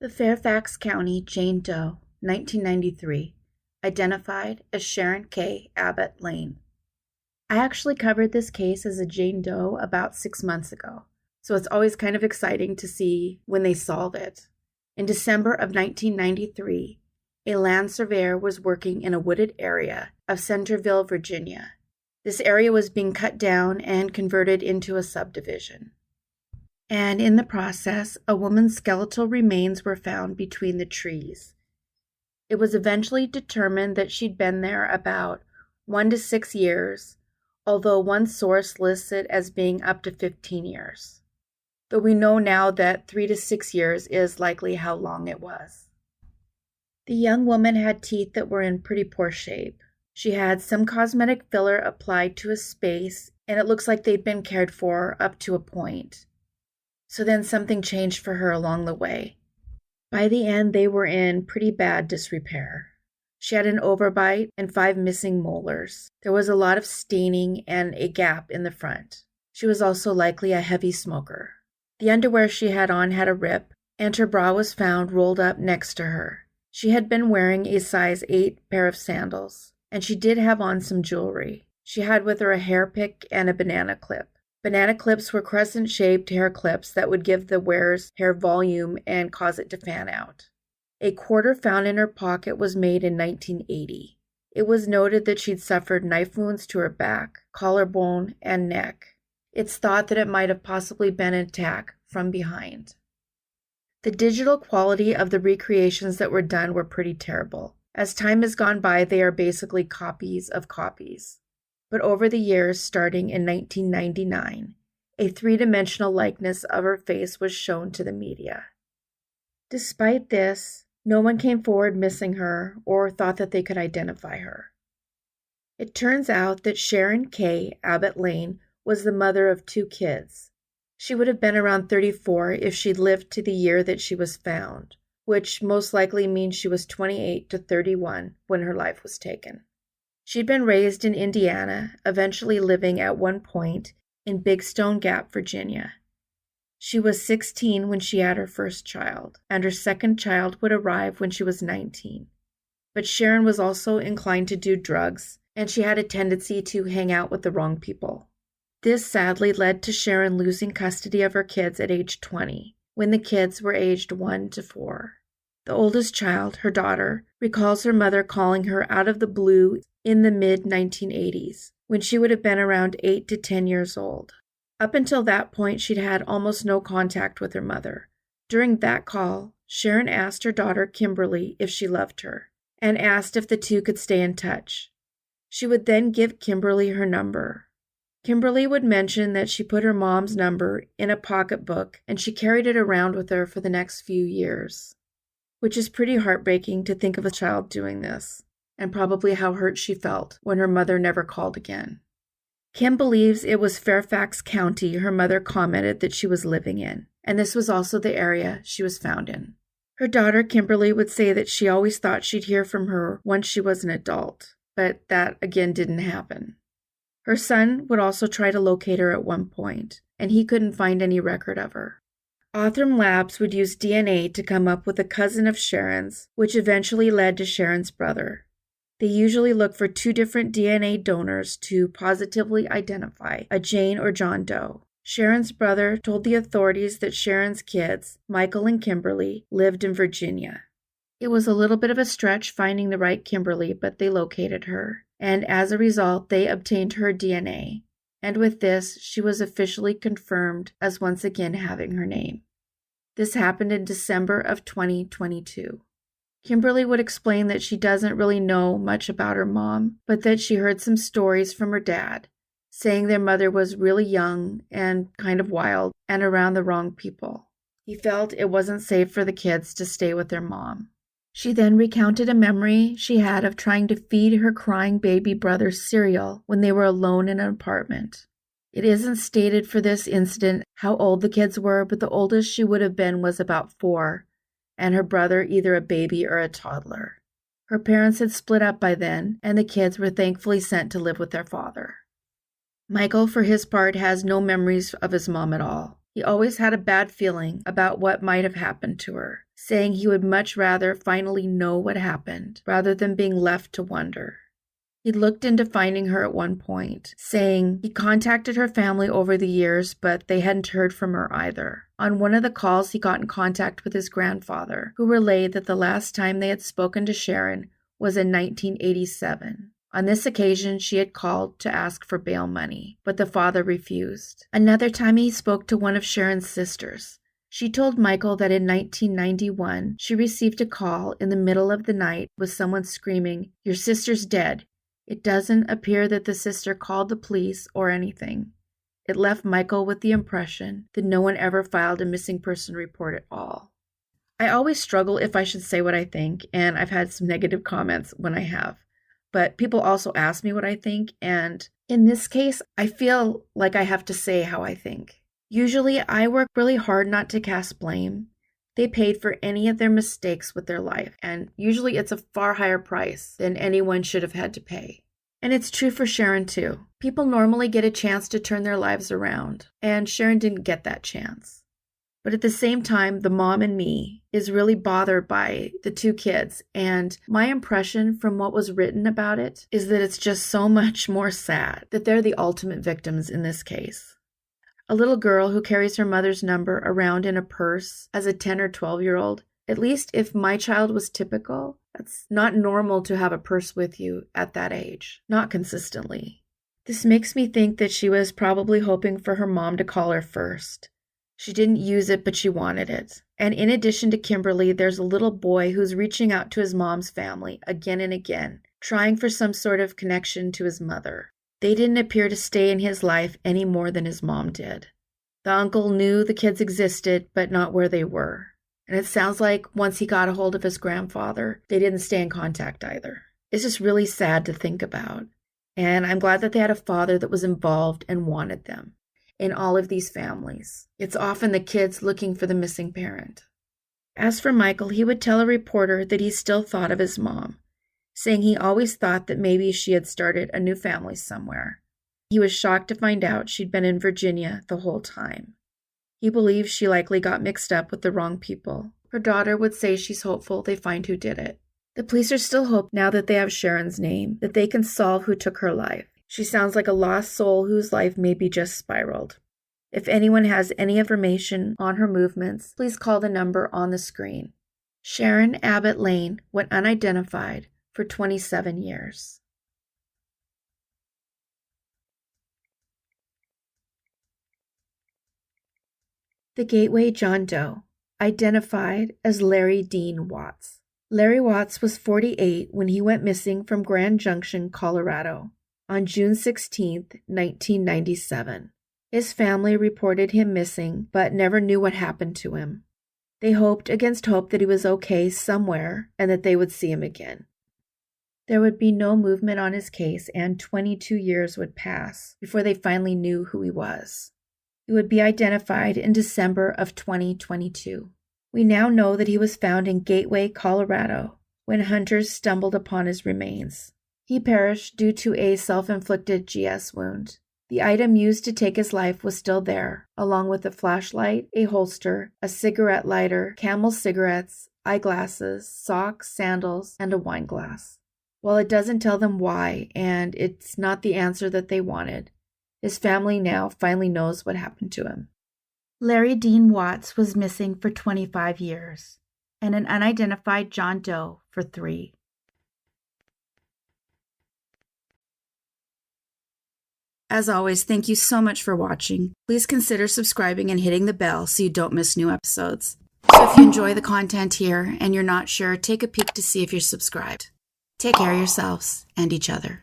The Fairfax County Jane Doe, 1993, identified as Sharon Kay Abbott Lane. I actually covered this case as a Jane Doe about 6 months ago, so it's always kind of exciting to see when they solve it. In December of 1993, a land surveyor was working in a wooded area of Centerville, Virginia. This area was being cut down and converted into a subdivision. And in the process, a woman's skeletal remains were found between the trees. It was eventually determined that she'd been there about 1 to 6 years, although one source lists it as being up to 15 years. Though we know now that 3 to 6 years is likely how long it was. The young woman had teeth that were in pretty poor shape. She had some cosmetic filler applied to a space, and it looks like they'd been cared for up to a point. So then something changed for her along the way. By the end, they were in pretty bad disrepair. She had an overbite and 5 missing molars. There was a lot of staining and a gap in the front. She was also likely a heavy smoker. The underwear she had on had a rip, and her bra was found rolled up next to her. She had been wearing a size 8 pair of sandals, and she did have on some jewelry. She had with her a hair pick and a banana clip. Banana clips were crescent-shaped hair clips that would give the wearer's hair volume and cause it to fan out. A quarter found in her pocket was made in 1980. It was noted that she'd suffered knife wounds to her back, collarbone, and neck. It's thought that it might have possibly been an attack from behind. The digital quality of the recreations that were done were pretty terrible. As time has gone by, they are basically copies of copies. But over the years, starting in 1999, a 3-dimensional likeness of her face was shown to the media. Despite this, no one came forward missing her or thought that they could identify her. It turns out that Sharon Kay Abbott Lane was the mother of 2 kids. She would have been around 34 if she'd lived to the year that she was found, which most likely means she was 28 to 31 when her life was taken. She'd been raised in Indiana, eventually living at one point in Big Stone Gap, Virginia. She was 16 when she had her first child, and her second child would arrive when she was 19. But Sharon was also inclined to do drugs, and she had a tendency to hang out with the wrong people. This sadly led to Sharon losing custody of her kids at age 20, when the kids were aged 1 to 4. The oldest child, her daughter, recalls her mother calling her out of the blue in the mid-1980s, when she would have been around 8 to 10 years old. Up until that point, she'd had almost no contact with her mother. During that call, Sharon asked her daughter Kimberly if she loved her, and asked if the two could stay in touch. She would then give Kimberly her number. Kimberly would mention that she put her mom's number in a pocketbook, and she carried it around with her for the next few years. Which is pretty heartbreaking to think of a child doing this, and probably how hurt she felt when her mother never called again. Kim believes it was Fairfax County her mother commented that she was living in, and this was also the area she was found in. Her daughter Kimberly would say that she always thought she'd hear from her once she was an adult, but that again didn't happen. Her son would also try to locate her at one point, and he couldn't find any record of her. Othram Labs would use DNA to come up with a cousin of Sharon's, which eventually led to Sharon's brother. They usually look for 2 different DNA donors to positively identify a Jane or John Doe. Sharon's brother told the authorities that Sharon's kids, Michael and Kimberly, lived in Virginia. It was a little bit of a stretch finding the right Kimberly, but they located her, and as a result, they obtained her DNA. And with this, she was officially confirmed as once again having her name. This happened in December of 2022. Kimberly would explain that she doesn't really know much about her mom, but that she heard some stories from her dad, saying their mother was really young and kind of wild and around the wrong people. He felt it wasn't safe for the kids to stay with their mom. She then recounted a memory she had of trying to feed her crying baby brother cereal when they were alone in an apartment. It isn't stated for this incident how old the kids were, but the oldest she would have been was about 4, and her brother either a baby or a toddler. Her parents had split up by then, and the kids were thankfully sent to live with their father. Michael, for his part, has no memories of his mom at all. He always had a bad feeling about what might have happened to her, saying he would much rather finally know what happened rather than being left to wonder. He looked into finding her at one point, saying he contacted her family over the years, but they hadn't heard from her either. On one of the calls, he got in contact with his grandfather, who relayed that the last time they had spoken to Sharon was in 1987. On this occasion, she had called to ask for bail money, but the father refused. Another time, he spoke to one of Sharon's sisters. She told Michael that in 1991, she received a call in the middle of the night with someone screaming, "Your sister's dead." It doesn't appear that the sister called the police or anything. It left Michael with the impression that no one ever filed a missing person report at all. I always struggle if I should say what I think, and I've had some negative comments when I have. But people also ask me what I think, and in this case, I feel like I have to say how I think. Usually, I work really hard not to cast blame. They paid for any of their mistakes with their life, and usually it's a far higher price than anyone should have had to pay. And it's true for Sharon too. People normally get a chance to turn their lives around, and Sharon didn't get that chance. But at the same time, the mom in me is really bothered by the two kids, and my impression from what was written about it is that it's just so much more sad that they're the ultimate victims in this case. A little girl who carries her mother's number around in a purse as a 10 or 12-year-old, at least if my child was typical, that's not normal to have a purse with you at that age, not consistently. This makes me think that she was probably hoping for her mom to call her first. She didn't use it, but she wanted it. And in addition to Kimberly, there's a little boy who's reaching out to his mom's family again and again, trying for some sort of connection to his mother. They didn't appear to stay in his life any more than his mom did. The uncle knew the kids existed, but not where they were. And it sounds like once he got a hold of his grandfather, they didn't stay in contact either. It's just really sad to think about. And I'm glad that they had a father that was involved and wanted them. In all of these families, it's often the kids looking for the missing parent. As for Michael, he would tell a reporter that he still thought of his mom, saying he always thought that maybe she had started a new family somewhere. He was shocked to find out she'd been in Virginia the whole time. He believes she likely got mixed up with the wrong people. Her daughter would say she's hopeful they find who did it. The police are still hoping, now that they have Sharon's name, that they can solve who took her life. She sounds like a lost soul whose life maybe just spiraled. If anyone has any information on her movements, please call the number on the screen. Sharon Abbott Lane went unidentified for 27 years. The Gateway John Doe, identified as Larry Dean Watts. Larry Watts was 48 when he went missing from Grand Junction, Colorado, on June 16, 1997. His family reported him missing, but never knew what happened to him. They hoped against hope that he was okay somewhere and that they would see him again. There would be no movement on his case, and 22 years would pass before they finally knew who he was. He would be identified in December of 2022. We now know that he was found in Gateway, Colorado, when hunters stumbled upon his remains. He perished due to a self-inflicted GS wound. The item used to take his life was still there, along with a flashlight, a holster, a cigarette lighter, Camel cigarettes, eyeglasses, socks, sandals, and a wine glass. Well, it doesn't tell them why, and it's not the answer that they wanted. His family now finally knows what happened to him. Larry Dean Watts was missing for 25 years, and an unidentified John Doe for 3. As always, thank you so much for watching. Please consider subscribing and hitting the bell so you don't miss new episodes. So if you enjoy the content here and you're not sure, take a peek to see if you're subscribed. Take care of yourselves and each other.